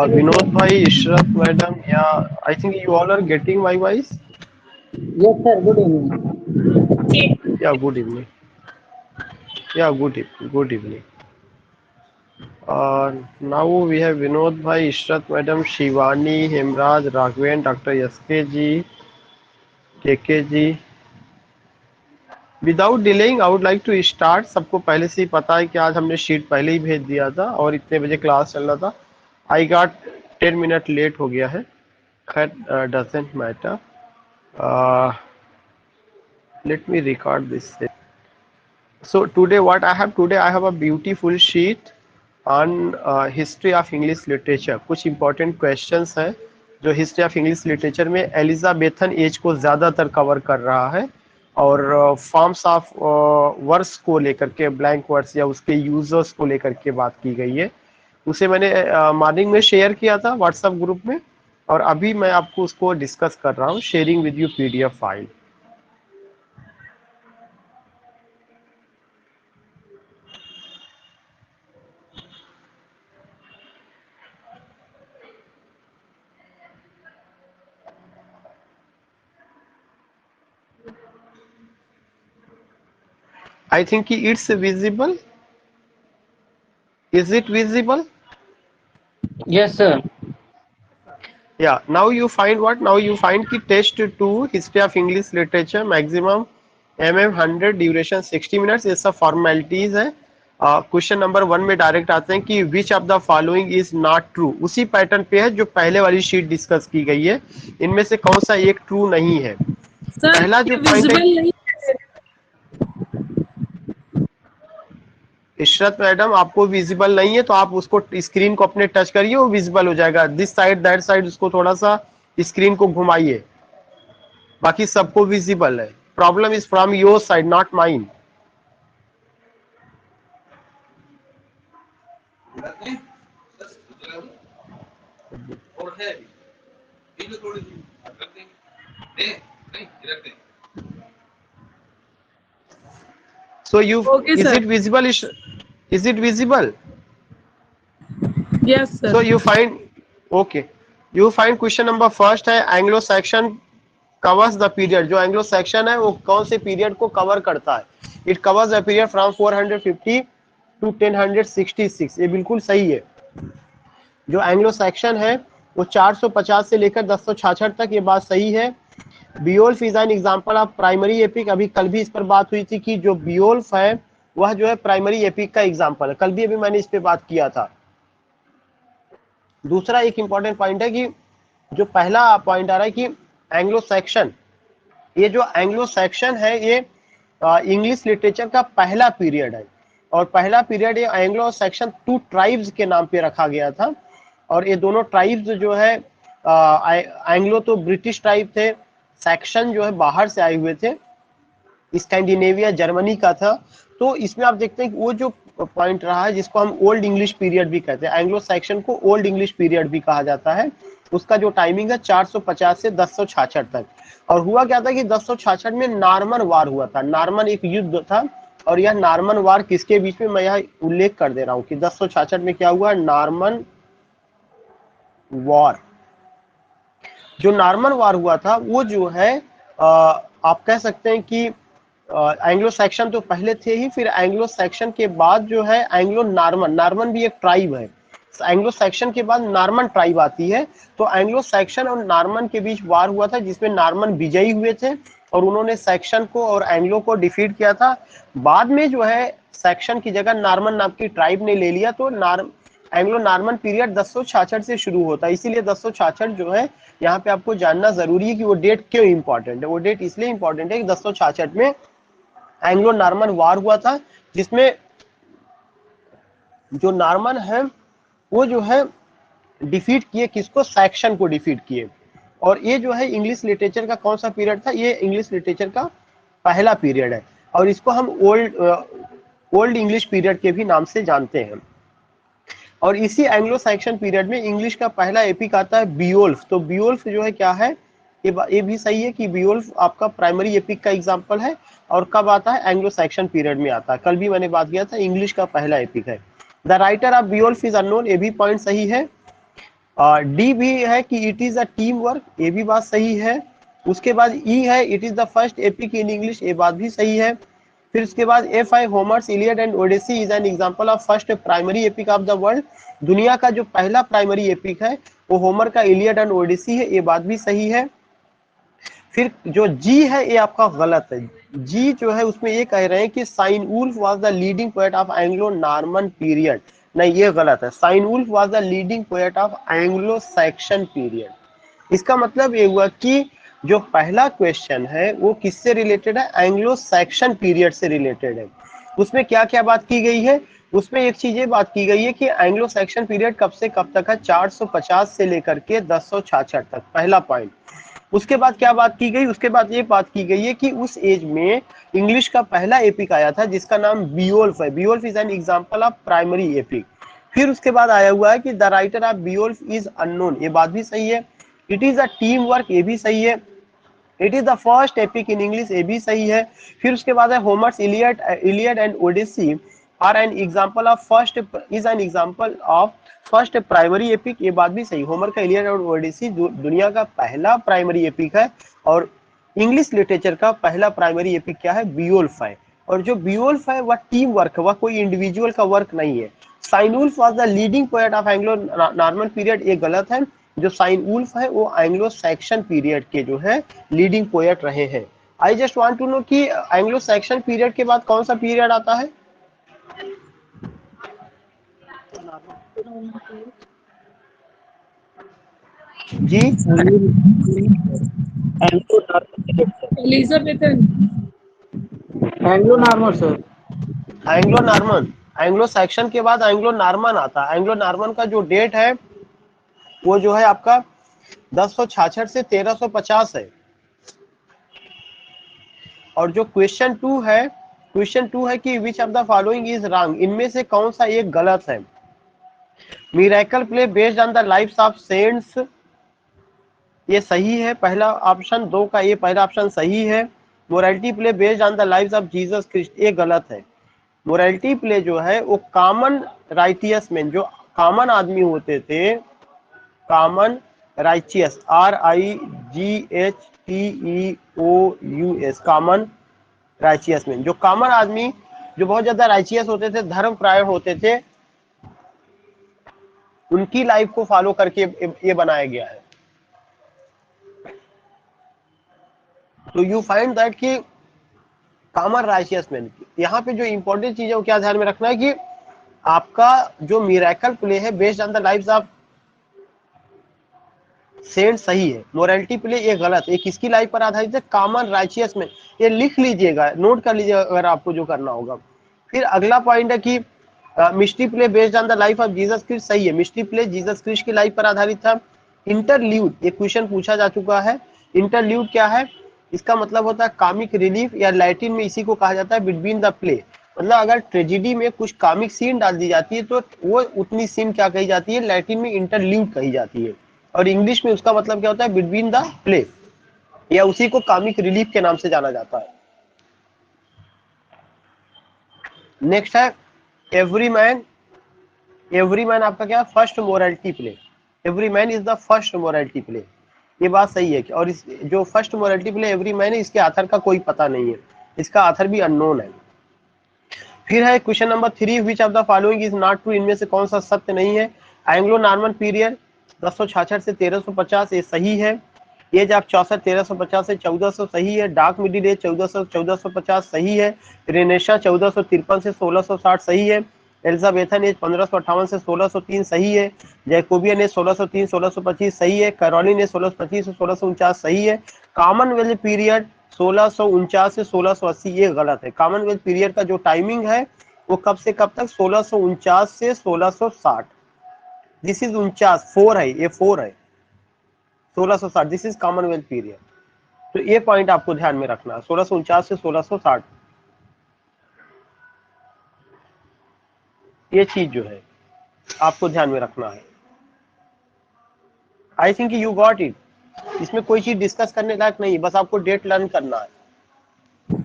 Vinod bhai, Ishraf madam, yeah, I think you all are getting my voice. Yes, sir. Good evening. Yeah, good evening. Yeah, good evening. Now we have Vinod bhai, Ishrat madam, Shivani, Hemraj, Raghavan, Dr. SK ji, KK ji. Without delaying I would like to start. सबको पहले से ही पता है कि आज हमने sheet पहले ही भेज दिया था और इतने बजे क्लास चल रहा था। आई गॉट 10 मिनट लेट हो गया है। खैर, doesn't matter. Let me record this. So today I have a beautiful sheet on history of English literature। कुछ important questions हैं जो history of English literature में एलिजाबेथन एज को ज़्यादातर कवर कर रहा है और फॉर्म्स ऑफ वर्ड्स को लेकर के, ब्लैंक वर्ड्स या उसके यूजर्स को लेकर के बात की गई है। उसे मैंने मॉर्निंग में शेयर किया था व्हाट्सएप ग्रुप में और अभी मैं आपको उसको डिस्कस कर रहा हूँ, sharing with you PDF file. I think it's visible. Is it visible? Yes, sir. Yeah. Now you find what? Now you find कि test 2 history of English literature maximum mm 100 duration 60 minutes ये सब formalities है। Question number 1 में direct आते हैं कि विच of the following is not true. उसी pattern पे है जो पहले वाली शीट डिस्कस की गई है। इनमें से कौन सा एक ट्रू नहीं है। सर पहला जो ये पॉइंट है, विजिबल नहीं इशरत मैडम आपको विजिबल नहीं है तो आप उसको स्क्रीन को अपने टच करिए, वो विजिबल हो जाएगा। दिस साइड दैट साइड उसको थोड़ा सा स्क्रीन को घुमाइए, बाकी सबको विजिबल है। Problem is from your side not mine. So you, Okay, is sir. it visible? Is it visible? Yes, sir. So you find, okay, you find question number first है Anglo Saxon covers the period. जो Anglo Saxon है वो कौन से period को cover करता है? It covers the period from 450 to 1066। ये बिल्कुल सही है। जो एंग्लो सेक्शन है वो 450 से लेकर 1066 तक, ये बात सही है। Beowulf is an example of primary epic. अभी कल भी इस पर बात हुई थी कि जो बियोल्फ है वह जो है प्राइमरी एपिक का एग्जांपल है। कल भी अभी मैंने इस पे बात किया था। दूसरा एक इंपॉर्टेंट पॉइंट है कि जो पहला पॉइंट आ रहा है कि एंग्लो सेक्शन, ये जो एंग्लो सेक्शन है ये इंग्लिश लिटरेचर का पहला पीरियड है और पहला पीरियड ये एंग्लो सेक्शन 2 ट्राइब्स के नाम पे रखा गया था। और ये दोनों ट्राइब्स जो है एंग्लो तो ब्रिटिश ट्राइब थे, सेक्शन जो है बाहर से आए हुए थे, स्कैंडिनेविया जर्मनी का था। तो इसमें आप देखते हैं कि वो जो पॉइंट रहा है जिसको हम ओल्ड इंग्लिश पीरियड भी कहते हैं, एंग्लो सेक्शन को ओल्ड इंग्लिश पीरियड भी कहा जाता है। उसका जो टाइमिंग है 450 से 1066 तक। और हुआ क्या था कि 1066 में नार्मन वार हुआ था। नार्मन एक युद्ध था और यह नार्मन वार किसके बीच में, मैं यहाँ उल्लेख कर दे रहा हूँ कि 1066 में क्या हुआ, नार्मन वॉर। जो नार्मन वार हुआ था वो जो है आप कह सकते हैं कि एंग्लो सेक्शन तो पहले थे ही, फिर एंग्लो सेक्शन के बाद जो है एंग्लो नार्मन, नार्मन भी एक ट्राइब है। एंग्लो सेक्शन के बाद नार्मन ट्राइब आती है। तो एंग्लो सेक्शन और नार्मन के बीच वार हुआ था जिसमें नार्मन विजयी हुए थे और उन्होंने सेक्शन को और एंग्लो को डिफीट किया था। बाद में जो है सेक्शन की जगह नार्मन नाम की ट्राइब ने ले लिया। तो एंग्लो नार्मन पीरियड 1066 से शुरू होता है। इसीलिए 1066 जो है यहाँ पे आपको जानना जरूरी है कि वो डेट क्यों इंपॉर्टेंट है। वो डेट इसलिए इंपॉर्टेंट है कि 1066 में एंग्लो नार्मन वार हुआ था जिसमें जो नार्मन है वो जो है डिफीट किए किसको, सेक्शन को डिफीट किए। और ये जो है इंग्लिश लिटरेचर का कौन सा पीरियड था, ये इंग्लिश लिटरेचर का पहला पीरियड है और इसको हम ओल्ड इंग्लिश पीरियड के भी नाम से जानते हैं। और इसी एंग्लो सैक्सन पीरियड में इंग्लिश का पहला एपिक आता है बियोल्फ। तो बियोल्फ जो है क्या है, ये भी सही है कि बियोल्फ आपका प्राइमरी एपिक का एग्जांपल है और कब आता है, एंग्लो सैक्सन पीरियड में आता है। कल भी मैंने बात किया था, इंग्लिश का पहला एपिक है। The writer of Beowulf is unknown, ये भी पॉइंट सही है। डी भी है कि it is a team work, ये भी बात सही है। उसके बाद ई है it is the first epic in English, ये बात भी सही है। फिर उसके बाद F I Homer's Iliad and Odyssey is an example of first primary epic of the world, दुनिया का जो पहला प्राइमरी एपिक है वो होमर का इलियड एंड ओडिसी है, ये बात भी सही है। फिर जो जी है ये आपका गलत है। जी जो है उसमें ये कह रहे हैं कि Cynewulf was the leading poet of Anglo Norman period, नहीं ये गलत है। Cynewulf was the leading poet of Anglo Saxon period. इसका मतलब ये हुआ कि जो पहला क्वेश्चन है वो किससे रिलेटेड है, एंग्लो सैक्सन पीरियड से रिलेटेड है। उसमें क्या क्या बात की गई है, उसमें एक चीज ये बात की गई है कि एंग्लो सैक्सन पीरियड कब से कब तक है, 450 से लेकर के 1066 तक, पहला पॉइंट। उसके बाद क्या बात की गई, उसके बाद ये बात की गई है कि उस एज में इंग्लिश का पहला एपिक आया था जिसका नाम बियोल्फ है, Beowulf is an example of primary epic. फिर उसके बाद आया हुआ है कि the writer of Beowulf is unknown, ये बात भी सही है। It is a team work, ये भी सही है। It is the first epic in English, ये भी सही है। फिर उसके बाद है Homer's Iliad and Odyssey are an example of first, is an example of first primary epic, ये बात भी सही। होमर का इलियड और ओडिसी दुनिया का पहला प्राइमरी एपिक है और इंग्लिश लिटरेचर का पहला प्राइमरी एपिक क्या है, बियोल्फ है। और जो बियोल्फ है वह टीम वर्क है, वह कोई इंडिविजुअल का वर्क नहीं है। Cynewulf was the leading poet of Anglo Norman period, ये गलत है। जो साइनवुल्फ है वो एंग्लो सैक्सन पीरियड के जो है लीडिंग पोएट रहे हैं। I just want to know कि एंग्लो सैक्सन पीरियड के बाद कौन सा पीरियड आता है। जी Elizabethan Anglo Norman sir. Anglo Norman, Anglo Saxon के बाद एंग्लो नॉर्मन आता है। एंग्लो नॉर्मन का जो डेट है वो जो है आपका 1066 से 1350 है। और जो क्वेश्चन टू है कि विच of the following is wrong, इनमें से कौन सा एक गलत है। Miracle play based on the lives of cents, ये सही है पहला ऑप्शन, दो का ये पहला ऑप्शन सही है। Morality play based on the lives of Jesus Christ, ये गलत है। मोरालिटी प्ले जो है वो कॉमन राइटियस मैन, जो कॉमन आदमी होते थे, common righteous, RIGHTEOUS, common righteous man, जो कॉमन आदमी जो बहुत ज्यादा राइचियस होते थे, धर्म प्रायण होते थे, उनकी लाइफ को फॉलो करके ये बनाया गया है। तो यू फाइंड दैट कि कॉमन राइचियस मैन, यहाँ पे जो इंपॉर्टेंट चीज है वो क्या ध्यान में रखना है कि आपका जो मिरेकल प्ले है based on the lives of saint सही है। मोरालिटी प्ले ये गलत, ये किसकी लाइफ पर आधारित है, कॉमन राइचियस में। ये लिख लीजिएगा, नोट कर लीजिएगा अगर आपको जो करना होगा। फिर अगला पॉइंट है कि mystery play based on the life of Jesus Christ, सही है। मिस्ट्री प्ले जीसस क्रिस्ट की लाइफ पर आधारित था। इंटरल्यूड, एक क्वेश्चन पूछा जा चुका है। इंटरल्यूड क्या है, इसका मतलब होता है कॉमिक रिलीफ, या लैटिन में इसी को कहा जाता है बिटवीन द प्ले। मतलब अगर ट्रेजिडी में कुछ कॉमिक सीन डाल दी जाती है तो वो उतनी सीन क्या कही जाती है, लैटिन में इंटरल्यूड कही जाती है। और इंग्लिश में उसका मतलब क्या होता है, बिटवीन द प्ले, या उसी को कॉमिक रिलीफ के नाम से जाना जाता है। नेक्स्ट है एवरी मैन, एवरी मैन आपका क्या, first morality play. Every man is the first morality play, ये बात सही है। और इस जो first morality play every man है, इसके आथर का कोई पता नहीं है, इसका आथर भी अननोन है। फिर है question number 3, which of the following is not true, इनमें से कौन सा सत्य नहीं है। एंग्लो नॉर्मन पीरियड 1066 से 1350, ये सही है। एज आप 64 1350 से 1400, सही है। डार्क मिडिल एज 1400 1450, सही है। रेनेशा 1453 से 1660, सही है। एलिजाबेथन एज 1558 से 1603, सही है। जैकोबियन एज 1603 1625, सही है। कैरोलिन एज 1625 से 1649, सही है। कॉमनवेल्थ पीरियड 1649 से 1680, ये गलत है। कॉमनवेल्थ पीरियड का जो टाइमिंग है वो कब से कब तक, 1649 से 1660। दिस इज 49, 4 है, ये 4 है, 1660, दिस इज कॉमनवेल्थ पीरियड। तो ये पॉइंट आपको ध्यान में रखना है, 1649 से 1660, ये चीज जो है आपको ध्यान में रखना है। I think you got it, इसमें कोई चीज डिस्कस करने लायक नहीं, बस आपको डेट लर्न करना है।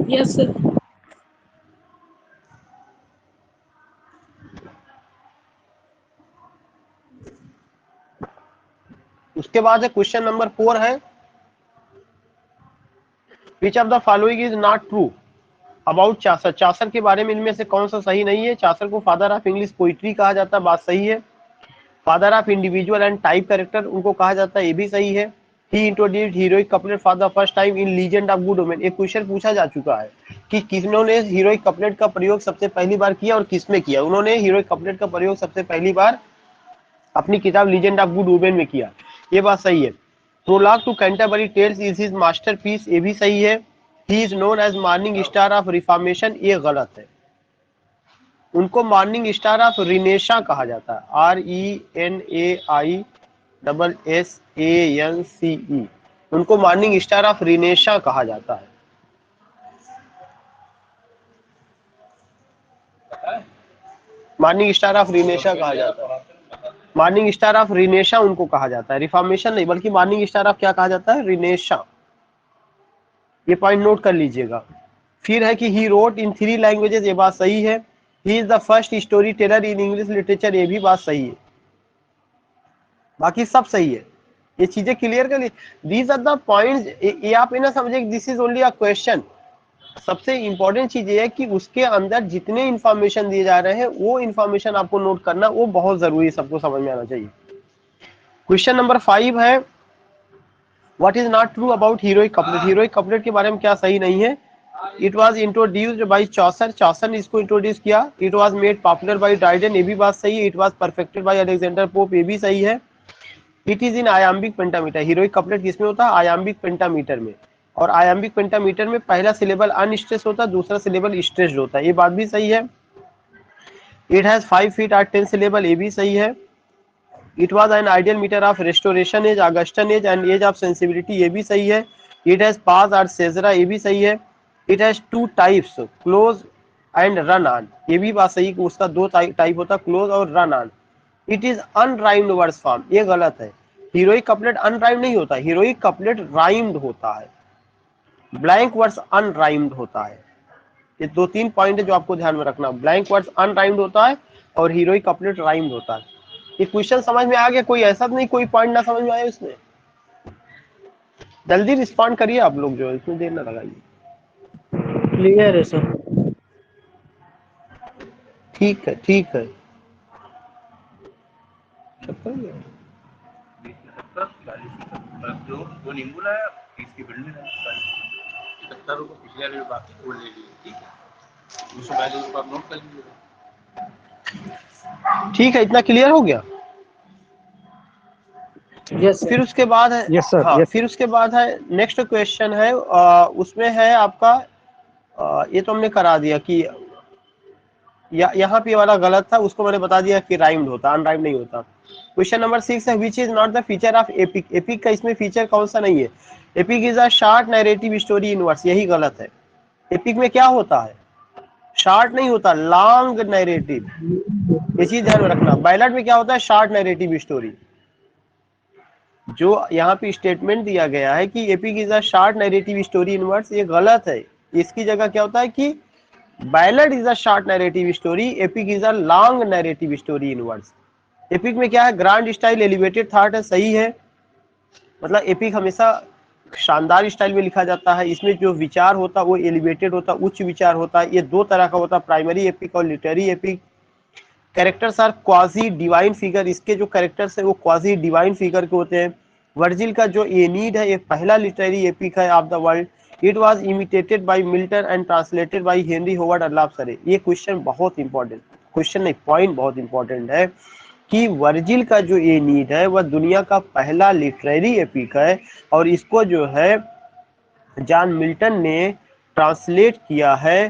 Yes sir. उसके बाद है क्वेश्चन नंबर 4 है, which of the following is not true about Chaucer. Chaucer के बारे में इनमें से कौन सा सही नहीं है। चासर को फादर ऑफ इंग्लिश पोइट्री कहा जाता है, बात सही है। Father of individual and type character उनको कहा जाता है, ये भी सही है। He introduced heroic couplet for the first time in legend of good women. एक क्वेश्चन पूछा जा चुका है कि किन्होंने हीरोइक कपलेट का प्रयोग सबसे पहली बार किया और किसमें किया। उन्होंने हीरोइक कपलेट का प्रयोग सबसे पहली बार अपनी किताब लीजेंड ऑफ गुड वुमेन में किया, ये बात सही है। Prologue to Canterbury Tales is his masterpiece, ये भी सही है। He is known as morning star of reformation, ये गलत है। उनको मॉर्निंग स्टार ऑफ रिनेशा कहा जाता है, RENAISSANCE। उनको मॉर्निंग स्टार ऑफ रिनेशा कहा जाता है। मॉर्निंग स्टार ऑफ रिनेशा कहा जाता है, मॉर्निंग स्टार ऑफ रिनेशा उनको कहा जाता है, रिफॉर्मेशन नहीं बल्कि मॉर्निंग स्टार ऑफ क्या कहा जाता है, रिनेशा। ये पॉइंट नोट कर लीजिएगा। फिर है कि ही रोट इन 3 लैंग्वेजेस, ये बात सही है। He is the first story teller in English literature, ये भी बात सही है। बाकी सब सही है, ये चीजें क्लियर कर ली। दीज आर द पॉइंट्स, ये आप ना समझे this is only a question. सबसे इंपॉर्टेंट चीज ये है कि उसके अंदर जितने इंफॉर्मेशन दिए जा रहे हैं वो इंफॉर्मेशन आपको नोट करना, वो बहुत जरूरी है, सबको समझ में आना चाहिए। क्वेश्चन नंबर 5 है, what is not true about heroic couplet. Heroic couplet के बारे में क्या सही नहीं है। It was introduced by Chaucer, Chaucer ने इसको इंट्रोड्यूस किया। It was made popular by Dryden, ये भी बात सही है। It was perfected by Alexander Pope, ये भी सही है। It is in iambic pentameter, heroic couplet किसमें होता है, आयाम्बिक पेंटामीटर में। और आयाम्बिक पेंटामीटर में पहला सिलेबल अनस्ट्रेस्ड होता है, दूसरा सिलेबल स्ट्रेस्ड होता है, ये बात भी सही है। इट हैज 5 फीट और 10 सिलेबल, ये भी सही है। It was an ideal meter of restoration age, Augustan age and age of sensibility, ये भी सही है। इट हैज पास और सेजरा, ये भी सही है। It has 2 types, close and run on, ये भी बात सही कि उसका 2 टाइप होता है, क्लोज और run on. It is unrhymed words form, ये गलत है। हीरोइक कपलेट अनराइम्ड नहीं होता, हीरोइक कपलेट राइम्ड होता है, ब्लैंक वर्ड्स अनराइम्ड होता है। ये 2-3 पॉइंट है जो आपको ध्यान में रखना, ब्लैंक वर्ड्स अनराइम्ड होता है और हीरोइक कपलेट राइम्ड होता है। ये क्वेश्चन समझ में आ गया, कोई ऐसा नहीं कोई पॉइंट ना समझ में आया इसमें। जल्दी रिस्पॉन्ड करिए आप लोग, जो इसमें देर ना लगाइए। क्लियर है सर। ठीक है, ठीक है। जो नींबू लाया इसकी बिल्डिंग है 70 रुपये, पिछले वाले बाकी वो ले लिए, ठीक है 242 रुपये आप नोट कर लीजिएगा। ठीक है, इतना क्लियर हो गया। यस फिर उसके बाद है, यस सर, हाँ यस। फिर उसके बाद है नेक्स्ट क्वेश्चन है, उसमें है आपका ये तो हमने करा दिया कि यहाँ पे वाला गलत था, उसको मैंने बता दिया कि राइम्ड होता, अनराइम्ड नहीं होता। क्वेश्चन नंबर 6 है, which is not the feature of epic. Epic का इसमें फीचर कौन सा नहीं है। Epic is a short narrative story in words, यही गलत है। एपिक में क्या होता है, शॉर्ट नहीं होता, लॉन्ग नैरेटिव, ये चीज ध्यान में रखना। बैलेट में क्या होता है, शॉर्ट नैरेटिव स्टोरी। जो यहाँ पे स्टेटमेंट दिया गया है कि epic is a short narrative story in words, ये गलत है। इसकी जगह क्या होता है कि ballot is a short narrative story, epic is a long narrative story in words. Epic में क्या है, ग्रांड स्टाइल, एलिवेटेड थॉट है, सही है। मतलब एपिक हमेशा शानदार स्टाइल में लिखा जाता है, इसमें जो विचार होता है वो एलिवेटेड होता है, उच्च विचार होता है। ये 2 तरह का होता है, प्राइमरी एपिक और literary epic. Characters are quasi divine figure, इसके जो कैरेक्टर्स है वो क्वाजी डिवाइन फिगर के होते हैं। वर्जिल का जो एनीड है ये पहला लिटरेरी एपिक है of the world. It was imitated by Milton and translated by Henry Howard earl of Surrey. ये क्वेश्चन बहुत इंपॉर्टेंट, क्वेश्चन नहीं पॉइंट बहुत इंपॉर्टेंट है कि वर्जिल का जो एनीड है वह दुनिया का पहला लिटरेरी एपिक है और इसको जो है जॉन मिल्टन ने ट्रांसलेट किया है।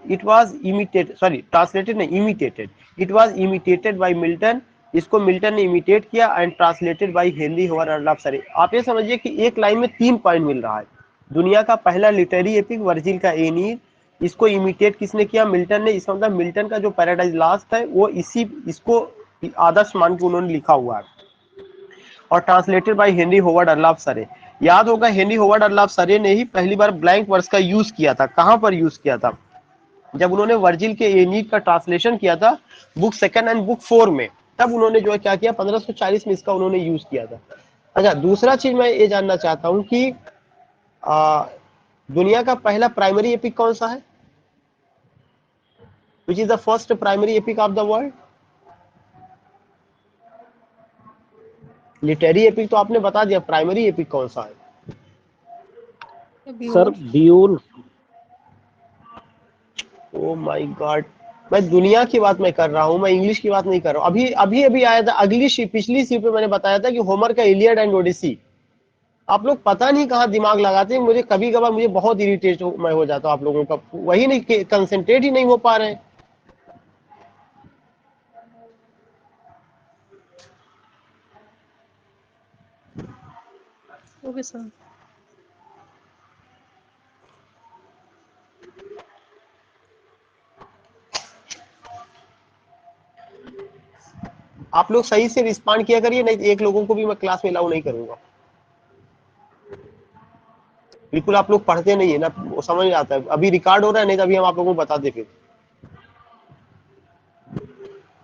It was imitated, sorry translated नहीं, imitated. It was imitated by Milton, इसको मिल्टन ने इमिटेट किया and translated by Henry Howard earl of Surrey. आप ये समझिए कि एक लाइन में 3 पॉइंट मिल रहा है। दुनिया का पहला लिटरेरी एपिक वर्जिल का एनीड, इसको इमिटेट किसने किया, मिल्टन ने। इसका मतलब मिल्टन का जो पैराडाइज लास्ट है वो इसको आदर्श मान के उन्होंने लिखा हुआ है। और translated by Henry Howard earl of सरे। याद होगा हेनरी होवर्ड अर्लाफ सरे ने ही पहली बार ब्लैंक वर्स का यूज किया था। कहां पर यूज किया था, जब उन्होंने वर्जिल के एनीड का ट्रांसलेशन किया था बुक 2 एंड बुक 4 में, तब उन्होंने जो है क्या किया, 1540 में इसका उन्होंने यूज किया था। अच्छा, दूसरा चीज मैं ये जानना चाहता हूँ कि दुनिया का पहला प्राइमरी एपिक कौन सा है? Which is the first primary epic of the world? Literary epic तो आपने बता दिया, प्राइमरी एपिक कौन सा है? सर बियोल। ओ माय गॉड, मैं दुनिया की बात मैं कर रहा हूँ, मैं इंग्लिश की बात नहीं कर रहा हूँ। अभी अभी अभी आया था, पिछली सी पे मैंने बताया था कि होमर का इलियड एंड ओडिसी। आप लोग पता नहीं कहाँ दिमाग लगाते हैं, मुझे कभी कभार मुझे बहुत इरिटेट मैं हो जाता हूँ आप लोगों का, वही नहीं, कंसंट्रेट ही नहीं हो पा रहे हैं। Okay sir. आप लोग सही से रिस्पॉन्ड किया करिए, नहीं तो एक लोगों को भी मैं क्लास में अलाउ नहीं करूंगा। बिल्कुल आप लोग पढ़ते नहीं है ना, वो समझ आता है। अभी रिकॉर्ड हो रहा है, नहीं तो अभी हम आप लोगों को बता देंगे।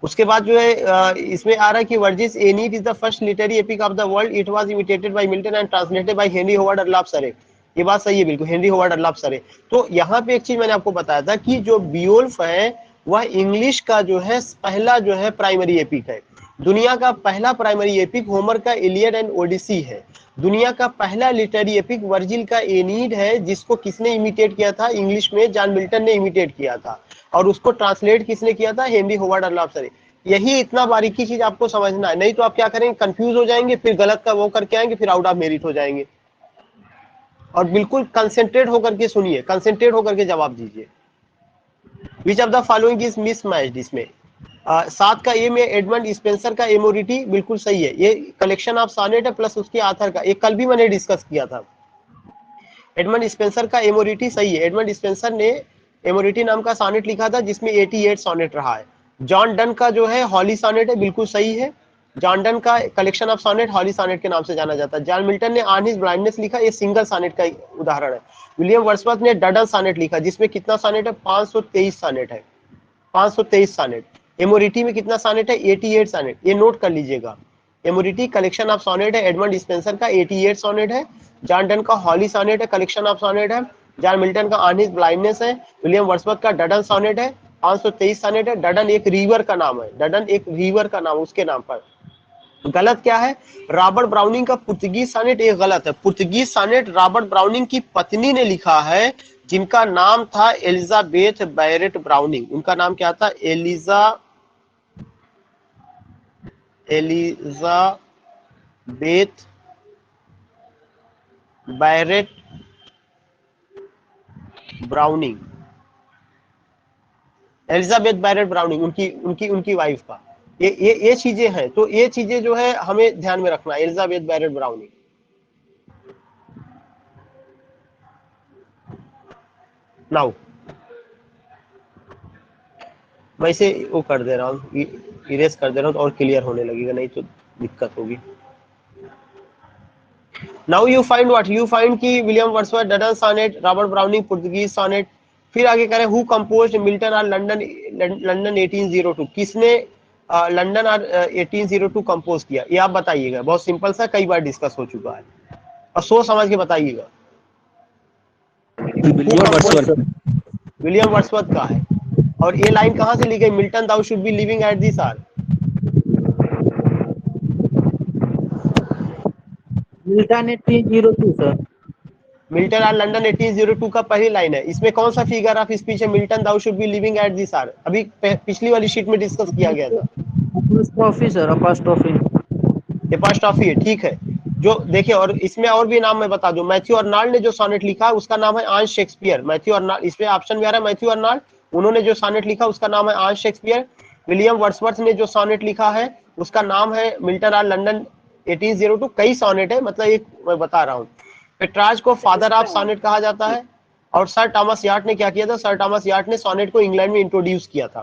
उसके बाद जो है इसमें आ रहा है कि Virgil's Aeneid is the first literary epic of the world, it was imitated by Milton and translated by Henry Howard earl of Surrey. ये बात सही है बिल्कुल, हेनरी होवर्ड अर्लाप सरे। तो यहाँ पे एक चीज मैंने आपको बताया था कि जो बियोल्फ है वह इंग्लिश का जो है पहला जो है प्राइमरी एपिक है। दुनिया का पहला प्राइमरी एपिक होमर का इलियड एंड ओडिसी है। दुनिया का पहला लिटरेरी एपिक वर्जिल का एनीड है, जिसको किसने इमिटेट किया था इंग्लिश में? जॉन मिल्टन ने इमिटेट किया था। और उसको ट्रांसलेट किसने किया था? हेनरी होवर्ड अर्लाप सरे। यही इतना बारीकी चीज आपको समझना है, नहीं तो आप क्या करेंगे, कंफ्यूज हो जाएंगे, फिर गलत का वो करके आएंगे, फिर आउट ऑफ मेरिट हो जाएंगे। और बिल्कुल कंसेंट्रेट होकर के सुनिए, कंसेंट्रेट होकर के जवाब दीजिए। विच of the following is mismatched? इसमें 7 का ए में एडमंड स्पेंसर का एमोरिटी बिल्कुल सही है। ये कलेक्शन ऑफ सोनेट है प्लस उसके आथर का, एक कल भी मैंने डिस्कस किया था। एडमंड स्पेंसर का एमोरिटी सही है। एडमंड स्पेंसर ने एमोरिटी नाम का सोनेट लिखा था जिसमें 88 सोनेट रहा है। जॉन डन का जो है हॉली सोनेट है, बिल्कुल सही है। जॉन डन का collection of sonnet holy sonnet के नाम से जाना जाता है। जॉन मिल्टन ने ऑन हिज ब्लाइंडनेस लिखा, ये सिंगल सोनेट का उदाहरण है। विलियम वर्ड्सवर्थ ने डडन सोनेट लिखा जिसमें कितना सोनेट है? 523 सोनेट है, 523 सोनेट। एमोरिटी में कितना सोनेट है? 88 सोनेट। ये नोट कर लीजिएगा, एमोरिटी कलेक्शन ऑफ सोनेट है, एडमंड स्पेंसर का 88 सोनेट है। जॉन डन का हॉली सोनेट है, कलेक्शन ऑफ सोनेट है। जॉन मिल्टन का ऑन हिज ब्लाइंडनेस है। विलियम वर्ड्सवर्थ का डडन सोनेट है, 523 सोनेट है। डडन एक रिवर का नाम है, डडन एक रिवर का नाम, उसके नाम पर। गलत क्या है? रॉबर्ट ब्राउनिंग का पुर्तगीज सोनेट, ये गलत है। पुर्तगीज सोनेट रॉबर्ट ब्राउनिंग की पत्नी ने लिखा है, जिनका नाम था एलिजाबेथ बैरेट ब्राउनिंग। उनका नाम क्या था? Elizabeth Barrett Browning. Elizabeth Barrett Browning उनकी उनकी उनकी वाइफ का। ये चीजें हैं, तो ये चीजें जो है हमें ध्यान में रखना। Elizabeth Barrett browning. नाउ मैं इसे वो कर दे रहा हूँ, इरेज कर दे रहा हूँ तो और क्लियर होने लगेगा, नहीं तो दिक्कत होगी। Now you find what? You find कि William Wordsworth Duddon sonnet, Robert Browning Portuguese sonnet. फिर आगे करें, हु कंपोज्ड मिल्टन और लंदन 1802? किसने लंदन और 1802 कंपोज किया? ये आप बताइएगा। बहुत सिंपल सा, कई बार डिस्कस हो चुका है, और सोच समझ के बताइएगा। विलियम वर्ड्सवर्थ का है। और ये लाइन कहां से ली गई? Milton thou should be living at this hour. Milton 1802 sir. Milton और लंदन 1802 का पहली लाइन है। इसमें कौन सा फिगर ऑफ स्पीच है? Milton thou should be living at this hour. अभी पिछली वाली शीट में डिस्कस किया गया था। Apostrophe sir, apostrophe. एपॉस्ट्रोफी है, ठीक है। जो देखिए, और इसमें और भी नाम मैं बता दूं, मैथ्यू अर्नाल्ड ने जो सोनेट लिखा उसका नाम है आन शेक्सपियर। मैथ्यू अर्नाल्ड, इसमें ऑप्शन में आ रहा है मैथ्यू अर्नाल्ड, उन्होंने जो सोनेट लिखा उसका नाम है आन शेक्सपियर। विलियम वर्ड्सवर्थ ने जो सोनेट लिखा है उसका नाम है मिल्टन और लंदन 1802। कई सोनेट है, मतलब एक मैं बता रहा हूँ। पेट्रार्च को फादर ऑफ सोनेट कहा जाता है। और सर थॉमस यार्ड ने क्या किया था? सर थॉमस यार्ड ने सोनेट को इंग्लैंड में इंट्रोड्यूस किया था।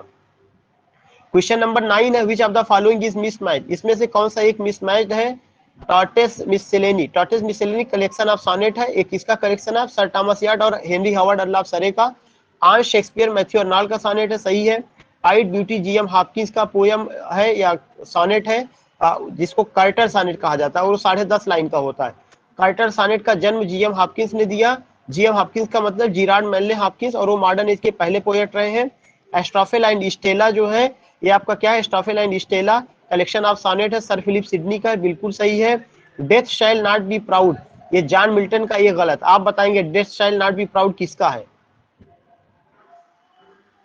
क्वेश्चन नंबर 9 है, which of the following is mismatched? इसमें से कौन सा एक मिसमैच्ड है? टॉर्टेस मिससेलेनी। टॉर्टेस मिससेलेनी कलेक्शन ऑफ सोनेट है, एक किसका collection of? Sir Thomas yard और हेनरी हावर्ड अर्लाप सरे का। आन शेक्सपियर मैथ्यू अर्नाल्ड का सोनेट है, सही है। आइड ब्यूटी जीएम हॉपकिंस का पोयम है या सोनेट है। जिसको कार्टर सानेट कहा जाता है, और वो 10.5 लाइन का होता है। कार्टर सानेट का जन्म जीएम हॉपकिंस ने दिया। जीएम हॉपकिंस का मतलब जीरार्ड मैनले हॉपकिंस, और वो मॉडर्न एज के पहले पोएट रहे हैं। एस्ट्रोफेल एंड स्टेला जो है, ये आपका क्या है, Astrophel and Stella collection of sonnet है, सर फिलिप सिडनी का, बिल्कुल सही है। Death shall not be proud, ये जॉन मिल्टन का, ये गलत। आप बताएंगे death shall not be proud किसका है?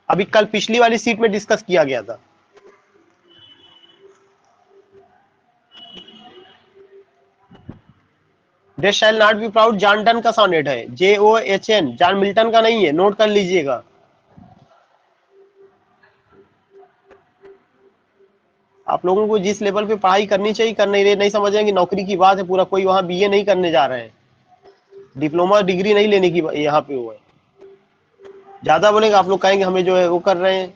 अभी कल पिछली वाली सीट में डिस्कस किया गया था। Death shall not be proud John Donne का सोनेट है, JOHN, जॉन मिल्टन का नहीं है, नोट कर लीजिएगा। आप लोगों को जिस लेवल पे पढ़ाई करनी चाहिए कर नहीं रहे, नहीं समझ रहे कि नौकरी की बात है पूरा, कोई वहां BA नहीं करने जा रहे हैं, डिप्लोमा डिग्री नहीं लेने की यहाँ पे हुआ है। ज्यादा बोलेंगे आप लोग कहेंगे हमें जो है वो कर रहे हैं।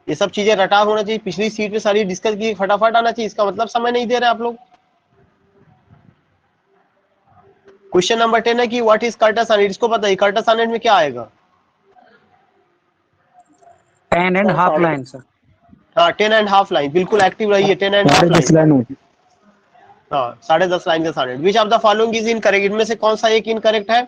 ये सब चीजें रटाव होना चाहिए, पिछली सीट पे सारी डिस्कस की, फटाफट आना चाहिए, इसका मतलब समय नहीं दे रहे आप लोग। क्वेश्चन नंबर 10 है कि व्हाट इज कर्टा सॉनेट, इसको पता है कर्टा सॉनेट में क्या आएगा? 10.5 लाइन सर। हाँ 10.5 लाइन, बिल्कुल एक्टिव रही है, 10.5 लाइन। 10.5 होती। हाँ 10.5 लाइन का sonnet. Which of the following is incorrect, इनमें से कौन सा एक इनकरेक्ट है?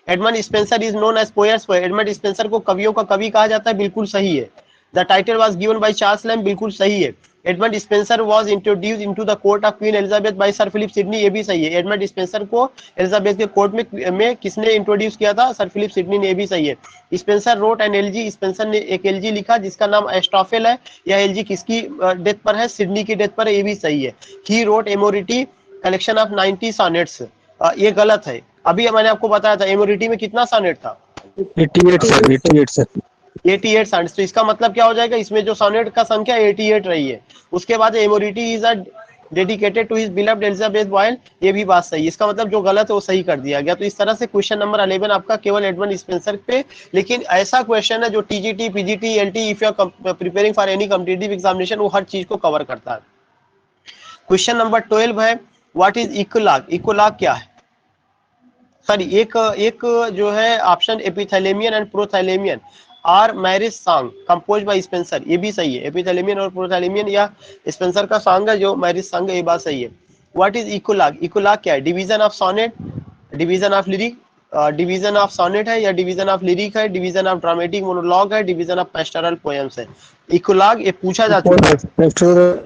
Edmund Spenser is known as poet's poet, Edmund Spenser को कवियों का कवि कहा जाता है, बिल्कुल सही है। The title was given by Charles Lamb, बिल्कुल सही है। Edmund Spenser was introduced into the court of Queen Elizabeth by sir Philip Sidney, ये भी सही है। एडमंड स्पेंसर को एलिजाबेथ के कोर्ट में किसने इंट्रोड्यूस किया था? सर फिलिप सिडनी ने, ये भी सही है। Spencer wrote an LG, Spencer ने एक एलजी लिखा जिसका नाम एस्ट्रोफेल है। यह एलजी किसकी डेथ पर है? सिडनी की डेथ पर है, ये भी सही है। He wrote Amoretti collection of 90 sonnets, ये गलत है। अभी मैंने आपको बताया था एमोरिटी में कितना सोनेट था? 88 सर, 88 सर। 88 सोनेट। तो इसका मतलब क्या हो जाएगा, इसमें जो सोनेट का संख्या 88 रही है। उसके बाद Amoretti is a dedicated to his beloved Elizabeth Boyle, ये भी बात सही है। इसका मतलब जो गलत है वो सही कर दिया गया। तो इस तरह से क्वेश्चन नंबर 11 आपका केवल एडमंड स्पेंसर पे, लेकिन ऐसा क्वेश्चन है जो TGT, PGT, LT, if you are preparing for any competitive examination, वो हर चीज को कवर करता है। क्वेश्चन नंबर 12 है व्हाट इज इक्वलाग, इक्वलाग क्या है? सॉरी, एक जो है option Epithalamion and Prothalamion are marriage song compose by Spenser, ये भी सही है। एपिथैलेमियन और प्रोथैलेमियन या स्पेंसर का सॉन्ग है जो मैरिज सॉन्ग है, ये बात सही है। व्हाट इज इक्वलाग, इक्वलाग क्या है? Division of sonnet, division of lyric, division of sonnet है या डिवीजन ऑफ लिरिक है, डिवीजन ऑफ ड्रामेटिक मोनोलॉग है, डिवीजन ऑफ पेस्टोरल पोएम्स है। इक्वलाग ये पूछा जा चुका है। पेस्टोरल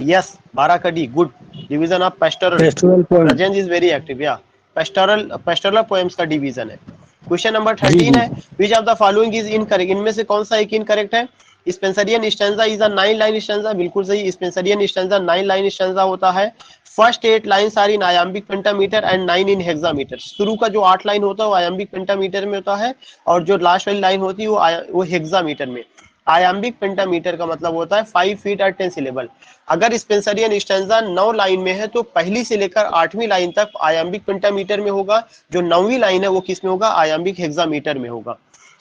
यस 12 का D, good. Division of pastoral, poem. रजेंज इज वेरी एक्टिव, या पेस्टोरल पोएम्स का डिवीजन है। क्वेश्चन नंबर जी 13 जी। है which of the following is incorrect, इनमें से कौन सा एक इनकरेक्ट है? Spenserian stanza is a 9 line stanza, बिल्कुल सही। स्पेंसरियन स्टैंजा 9 लाइन स्टैंजा होता है। First 8 lines are in iambic pentameter and 9 in hexameter, शुरू का जो 8 लाइन होता है वो आयाम्बिक पेंटामीटर में होता है, और जो लास्ट वाली लाइन होती है वो हेक्सामीटर में। आयाम्बिक पेंटामीटर का मतलब होता है 5 फीट और 10 सिलेबल। अगर स्पेंसरियन स्टैंजा 9 लाइन में है तो पहली से लेकर 8वीं लाइन तक आयाम्बिक पेंटामीटर में होगा, जो 9वीं लाइन है वो किस में होगा? आयाम्बिक हेक्सामीटर में होगा।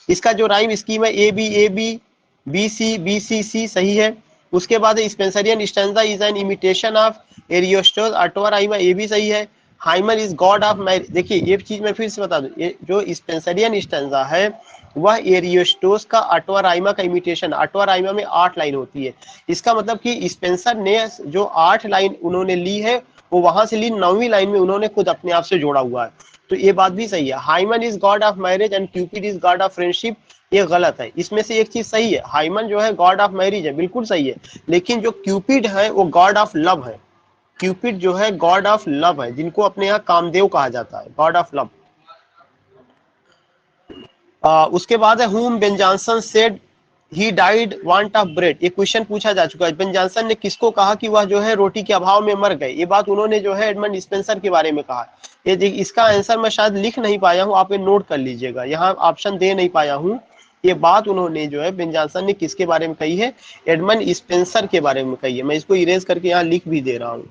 इसका जो राइम स्कीम है AB BC BCC, सही है। उसके बाद Spenserian stanza is an imitation of Ariosto's ottava rima, ये भी सही है। Hymen is god of marriage, देखिए ये चीज मैं फिर से बता दूं, ये जो स्पेंसरियन स्टैंजा है वह एरियोस्टोस का अटवा राइमा का इमिटेशन। अटवा राइमा में 8 लाइन होती है, इसका मतलब कि स्पेंसर ने जो 8 लाइन उन्होंने ली है वो वहां से ली, 9वीं लाइन में उन्होंने खुद अपने आप से जोड़ा हुआ है। तो ये बात भी सही है। Hymen is god of marriage and Cupid is god of friendship, ये गलत है। इसमें से एक चीज सही है, हाइमन जो है गॉड ऑफ मैरिज है, बिल्कुल सही है, लेकिन जो क्यूपिड है वो गॉड ऑफ लव है। क्यूपिड जो है गॉड ऑफ लव है, जिनको अपने यहाँ कामदेव कहा जाता है, गॉड ऑफ लव। उसके बाद है हुम Ben Jonson said he died want of bread, ये क्वेश्चन पूछा जा चुका है। बेन जॉनसन ने किसको कहा कि वह जो है रोटी के अभाव में मर गए? ये बात उन्होंने जो है एडमंड स्पेंसर के बारे में कहा। ये इसका आंसर मैं शायद लिख नहीं पाया हूँ, आप ये नोट कर लीजिएगा, यहाँ ऑप्शन दे नहीं पाया हूँ। ये बात उन्होंने जो है बेन जॉनसन ने किसके बारे में कही है? एडमंड स्पेंसर के बारे में कही है। मैं इसको इरेज करके यहाँ लिख भी दे रहा हूँ।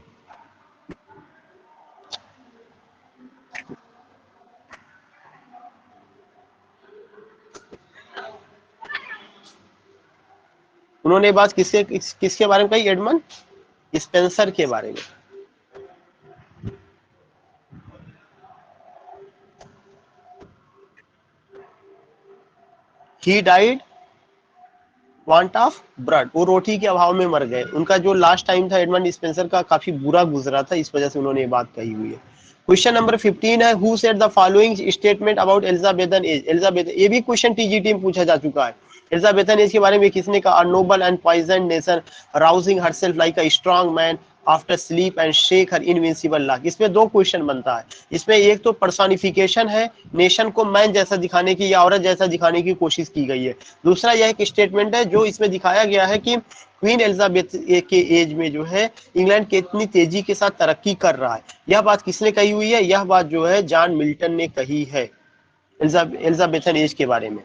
उन्होंने बात किसके बारे में कही? एडमंड स्पेंसर के बारे में। He died want of bread, वो रोटी के अभाव में मर गए। उनका जो लास्ट टाइम था एडमंड स्पेंसर का काफी बुरा गुजरा था, इस वजह से उन्होंने ये बात कही हुई है। क्वेश्चन नंबर 15 है, who said the following statement about Elizabethan age. Elizabeth, ये भी क्वेश्चन टीजीटी में पूछा जा चुका है। एलिजाबेथन एज के बारे में किसने कहा, noble and poison nation rousing herself like a strong man after sleep and shake her invincible luck. इसमें दो क्वेश्चन बनता है। इसमें एक तो पर्सोनिफिकेशन है, नेशन को मैन जैसा दिखाने की या औरत जैसा दिखाने की कोशिश की गई है। दूसरा यह एक स्टेटमेंट है जो इसमें दिखाया गया है कि क्वीन एलिजाबेथ के एज में जो है इंग्लैंड कितनी तेजी के साथ तरक्की कर रहा है। यह बात किसने कही हुई है, यह बात जो है जॉन मिल्टन ने कही है एलिजाबेथन एज के बारे में।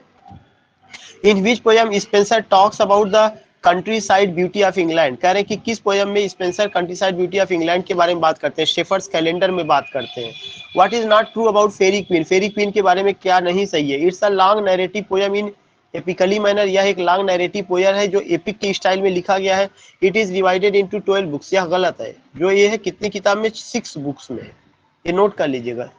In which poem Spenser talks about the countryside beauty of England. कह रहे हैं कि किस पोयम में Spenser countryside beauty of England के बारे में बात करते हैं, शेफर्ड्स कैलेंडर में बात करते हैं। What is not true about Faerie Queene, Faerie Queene के बारे में क्या नहीं सही है। It's a long narrative poem in epically manner, यह एक लॉन्ग नैरेटिव पोयम है जो एपिक के स्टाइल में लिखा गया है। It is divided into 12 books, यह गलत है। जो ये है कितनी किताब में, 6 बुक्स में है, ये नोट कर लीजिएगा।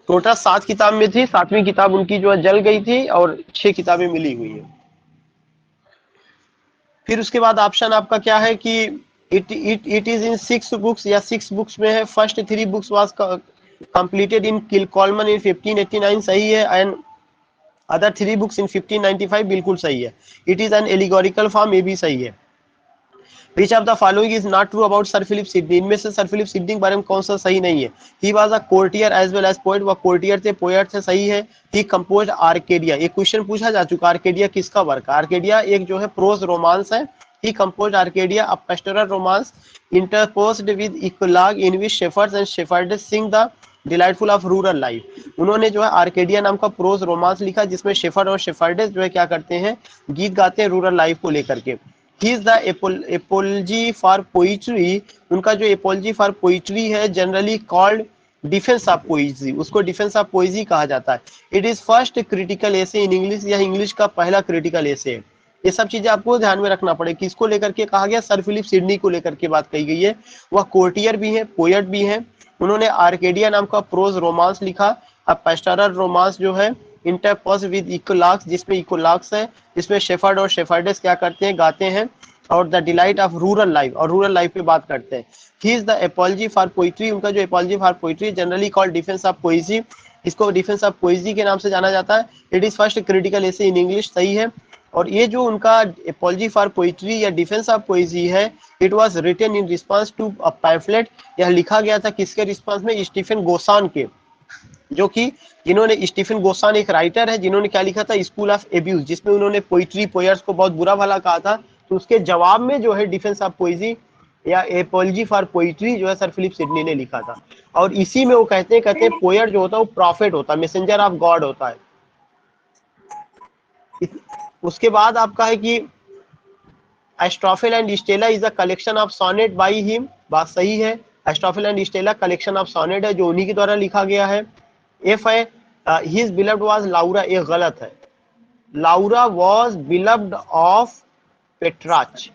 टोटल 7 किताब में थी, 7वीं किताब उनकी जो है जल गई थी और 6 किताबें मिली हुई है। फिर उसके बाद ऑप्शन आपका क्या है कि इट इज इन 6 बुक्स या 6 बुक्स में है। First 3 books was completed in Kilcolman in 1589, सही है। एंड अदर 3 बुक्स इन 1595, बिल्कुल सही है। It is an allegorical form, ये भी सही है। Which of the following is not true about sir Philip Sidney, इनमें से सर फिलिप सिडनी के बारे में कौन सा सही नहीं है। He was a courtier as well as poet, वह courtier थे, poet थे, सही है। He composed Arcadia, एक क्वेश्चन पूछा जा चुका, आर्केडिया किसका वर्क है। आर्केडिया एक जो है प्रोज रोमांस है। He composed Arcadia, a pastoral romance interposed with eclogue in which shepherds and shepherdesses sing the delightful of rural life. उन्होंने जो है आर्केडिया नाम का प्रोज रोमांस लिखा जिसमें शेफर्ड और शेफर्डेस जो है क्या करते हैं, गीत गाते हैं रूरल लाइफ को लेकर के। He is the apology for poetry, उनका जो apology for poetry है generally called defence of poesy, उसको डिफेंस ऑफ पोइजी कहा जाता है। It is first critical essay in English, यह इंग्लिश का पहला क्रिटिकल एसे है। ये सब चीजें आपको ध्यान में रखना पड़ेगा। किसको लेकर के कहा गया, सर फिलिप सिडनी को लेकर के बात कही गई है। वह कोर्टियर भी है, पोएट भी है। उन्होंने आर्केडिया नाम का प्रोज रोमांस लिखा। अब पेस्टोरल रोमांस जो है इंटरपोज विद इकोलॉग्स, जिसमें इकोलॉग्स है, जिसमें शेफर्ड और शेफर्डेस क्या करते हैं, गाते हैं। और the delight of rural life, और रूरल लाइफ पे बात करते हैं। He is the apology for poetry, उनका जो apology for poetry generally called defence of poesie, इसको डिफेंस ऑफ पोइजी के नाम से जाना जाता है। It is first critical essay in English, सही है। और ये जो उनका एपोलॉजी फॉर पोइट्री या डिफेंस ऑफ पोइजी है, it was written in response to a pamphlet, यह लिखा गया था किसके रिस्पांस में, स्टीफन गोसान के, जो कि जिन्होंने, स्टीफन गोसान एक राइटर है जिन्होंने क्या लिखा था, स्कूल ऑफ एब्यूज, जिसमें उन्होंने पोइट्री पोयर्स को बहुत बुरा भला कहा था। तो उसके जवाब में जो है डिफेंस ऑफ पोइजी या एपोलॉजी फॉर पोइट्री जो है सर फिलिप सिडनी ने लिखा था। और इसी में वो कहते हैं पोएट जो होता है वो प्रॉफिट होता है, मैसेंजर ऑफ गॉड होता है। उसके बाद आपका है कि Astrophel and Stella is a collection of sonnet by him, बात सही है। Astrophel and Stella collection of sonnet है जो उन्हीं के द्वारा लिखा गया है। एफ है हिज बिलव्ड वाज लाउरा, ये गलत है। लाउरा वाज बिलव्ड ऑफ पेट्रार्च,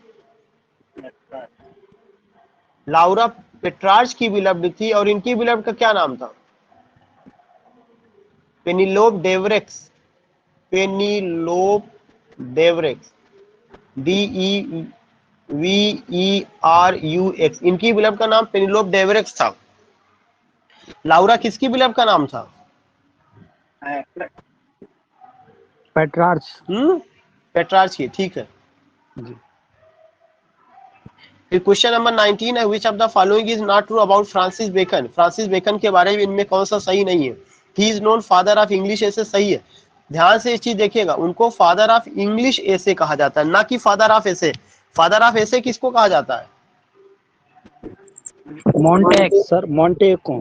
लाउरा पेट्रार्च की बिलव्ड थी। और इनकी बिलव्ड का क्या नाम था, पेनिलोप डेवरेक्स, पेनिलोप डेवरेक्स, DEVERUX, इनकी बिलव्ड का नाम पेनिलोप डेवरेक्स था। लाउरा किसकी बिलव्ड का नाम था, पेट्रार्च। पेट्रार्च की, ठीक है जी। फिर क्वेश्चन नंबर 19 है, which of the following is not true about Francis Bacon. Francis Bacon के बारे में इनमें कौन सा सही नहीं है। He is known father of English essay, सही है। ध्यान से इस चीज देखिएगा, उनको फादर ऑफ इंग्लिश एसे कहा जाता है, ना कि father of essay. Father of essay किसको कहा जाता है, मॉन्टेग सर, मॉन्टेग को।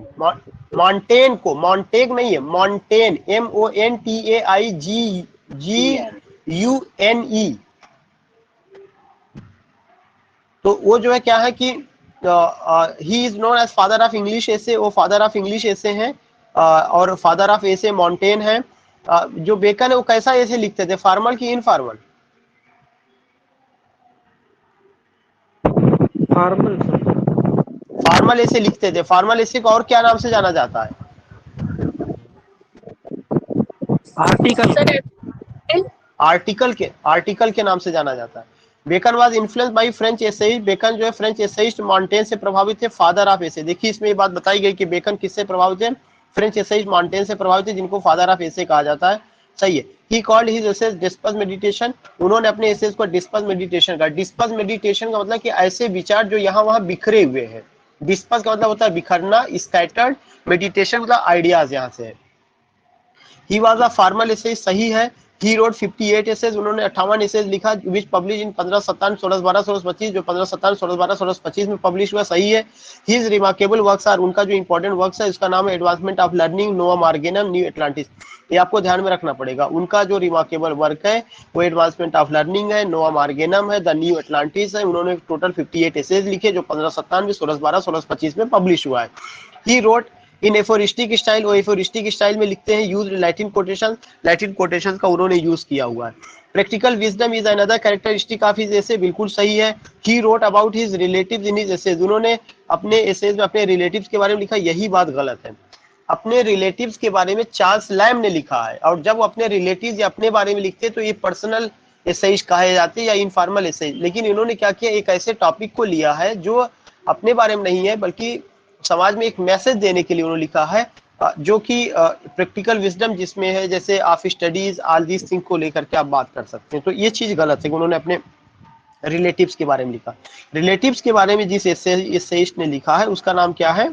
मॉन्टेन को, मॉन्टेग नहीं है, मॉन्टेन, MONTAIGGUNE। तो वो जो है क्या है कि he is known as father of English essay, वो फादर ऑफ इंग्लिश एसे हैं। और फादर ऑफ एसे मॉन्टेन है। जो बेकन है वो कैसा एसे लिखते थे, फॉर्मल की इनफॉर्मल, फॉर्मल सर, फॉर्मल एसे लिखते थे। फॉर्मल एसे को और क्या नाम से जाना जाता है, आर्टिकल। सर आर्टिकल के नाम से जाना जाता है। Bacon was influence by French essayist, Bacon जो है फ्रेंच एसेइस्ट मॉन्टेन से प्रभावित थे, फादर ऑफ एसे। देखिए इसमें ये बात बताई गई कि बेकन किससे प्रभावित थे, फ्रेंच एसेइस्ट मॉन्टेन से प्रभावित थे, जिनको फादर ऑफ एसे कहा जाता है। सही है। He called his essays dispersed meditation, उन्होंने अपने एसेज को डिस्पर्स मेडिटेशन का। डिस्पर्स मेडिटेशन का मतलब कि ऐसे विचार जो यहाँ वहां बिखरे हुए हैं। डिस्पर्स का मतलब होता है बिखरना, स्कैटर्ड, मेडिटेशन मतलब आइडियाज यहाँ से है। He was a formal essays, सही है। ही रोड 58 एसेज, उन्होंने 58 एसेज लिखा, विच पब्लिश इन 1557 1612 1625, जो 1557 1612 1625 में पब्लिश हुआ, सही है। हिज रिमार्केबल वर्क्स आर, उनका जो इंपॉर्टेंट वर्क्स है उसका नाम है एडवांसमेंट ऑफ लर्निंग, नोआ मार्गेनम, न्यू एटलांटिस। ये आपको ध्यान में रखना पड़ेगा। उनका जो रिमार्केबल वर्क है वो एडवांसमेंट ऑफ लर्निंग है, नोआ मार्गेनम है, द न्यू एटलांटिस है। उन्होंने टोटल 58 एसेज लिखे जो 1597 1612 1625 में पब्लिश हुआ है। He wrote in aphoristic style, वो एफोरिस्टिक स्टाइल में लिखते हैं, यूज लैटिन कोटेशन का उन्होंने यूज किया हुआ है। Practical wisdom is another characteristic of his essay, बिल्कुल सही है। He wrote about his relatives in his essays, उन्होंने अपने एसेज में अपने रिलेटिव्स के बारे में लिखा, यही बात गलत है। अपने रिलेटिव्स के बारे में चार्ल्स लैम्ब ने लिखा है, और जब वो अपने रिलेटिव्स या अपने बारे में लिखते तो ये पर्सनल एसेज कहे जाते या इनफॉर्मल एसेज। लेकिन इन्होंने क्या किया, एक ऐसे टॉपिक को लिया है जो अपने बारे में नहीं है बल्कि समाज में एक मैसेज देने के लिए उन्होंने लिखा है, जो कि प्रैक्टिकल विजडम जिसमें है, जैसे आप स्टडीज ऑल दीस थिंग को लेकर के आप बात कर सकते हैं। तो ये चीज गलत है कि उन्होंने अपने रिलेटिव्स के बारे में लिखा। रिलेटिव्स के बारे में जिस एसेइस्ट ने लिखा है उसका नाम क्या है,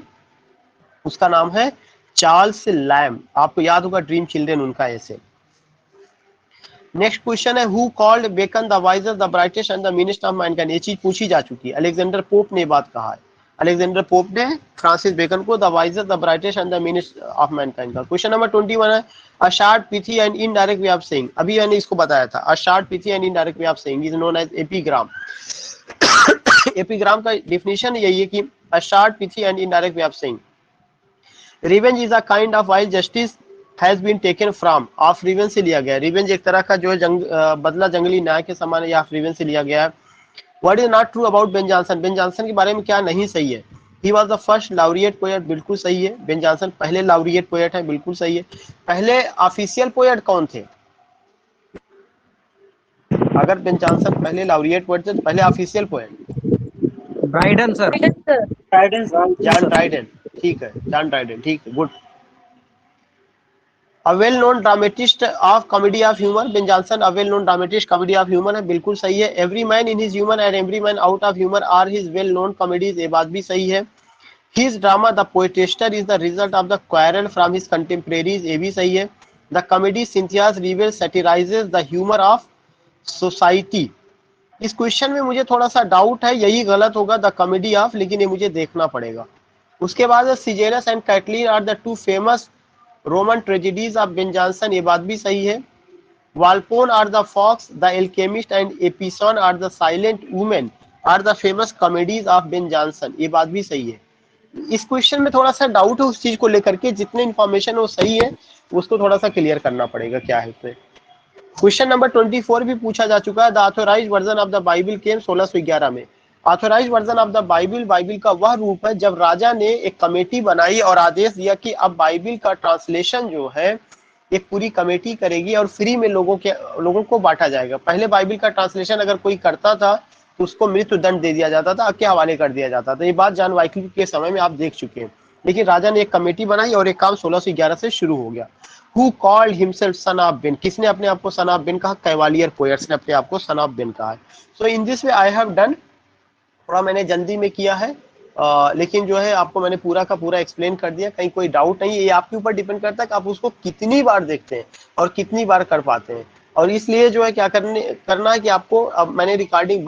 उसका नाम है चार्ल्स लैम्ब। आपको याद होगा ड्रीम चिल्ड्रन उनका ऐसे। नेक्स्ट क्वेश्चन है, who called Bacon the wiser, the brightest and the meanest of mankind. ये चीज पूछी जा चुकी है, अलेक्जेंडर पोप ने बात कहा है। अलेक्जेंडर पोप ने फ्रांसिस बेकन को the wiser, the brightest and the meanest of mankind का। क्वेश्चन नंबर 21 है, a short pithy and indirect way of saying. अभी मैंने इसको बताया था, a short pithy and indirect way of saying is known as epigram. Epigram का definition यही है कि a short pithy and indirect way of saying, revenge is a kind of wild justice has been taken from, of revenge से लिया गया। Revenge एक तरह का जो है बदला जंगली न्याय के समान है, या ऑफ रिवेंज से लिया गया है। What is not true about Ben Jonson, Ben Jonson के बारे में क्या नहीं सही है। He was the first laureate poet, बिल्कुल सही है। बेन जॉनसन पहले लाउरिएट पोएट है, बिल्कुल सही है। पहले ऑफिशियल पोएट कौन थे, अगर बेन जॉनसन पहले लाउरिएट पोएट थे तो पहले official poet Brydon sir. John Dryden, ठीक है, जॉन ड्राइडन, ठीक है, good. A well-known dramatist of comedy of humor, Ben Jonson a well-known dramatist comedy of humor है, बिल्कुल सही है। Every man in his humor and every man out of humor are his well-known comedies, ये बात भी सही है। His drama The Poetaster is the result of the quarrel from his contemporaries, ये भी सही है। The comedy Cynthia's Rebel satirizes the humor of society। इस क्वेश्चन में मुझे थोड़ा सा डाउट है, यही गलत होगा द कॉमेडी ऑफ, लेकिन ये मुझे देखना पड़ेगा। उसके बाद Sejanus and Catiline are the two famous Roman tragedies of Ben Jonson, ये बात भी सही है। Volpone or the Fox, the Alchemist and Epicoene or the Silent Woman are the famous comedies of Ben Jonson, ये बात भी सही है। इस क्वेश्चन में थोड़ा सा डाउट है उस चीज को लेकर के, जितने इन्फॉर्मेशन वो सही है उसको थोड़ा सा क्लियर करना पड़ेगा क्या है इसमें। क्वेश्चन नंबर 24 भी पूछा जा चुका है, the authorised version of the Bible came 1611 में। Authorised version of the Bible, Bible का वह रूप है जब राजा ने एक कमेटी बनाई और आदेश दिया कि अब बाइबल का ट्रांसलेशन जो है एक पूरी कमेटी करेगी और फ्री में लोगों को बांटा जाएगा। पहले बाइबल का ट्रांसलेशन अगर कोई करता था तो उसको मृत्यु दंड दे दिया जाता था, के हवाले कर दिया जाता था। ये बात जॉन वाइकली के समय में आप देख चुके हैं। लेकिन राजा ने एक कमेटी बनाई और एक काम 1611 से शुरू हो गया। Who called himself son of Ben, किसने अपने आप को सन ऑफ बेन कहा, कैवालियर पोएट्स ने अपने आप को सन ऑफ बेन कहा है। So in this way I have done, थोड़ा मैंने जल्दी में किया है, लेकिन जो है आपको मैंने पूरा का पूरा एक्सप्लेन कर दिया, कहीं कोई डाउट नहीं है। ये आपके ऊपर डिपेंड करता है कि आप उसको कितनी बार देखते हैं और कितनी बार कर पाते हैं। और इसलिए जो है क्या करना है कि आपको, अब मैंने रिकॉर्डिंग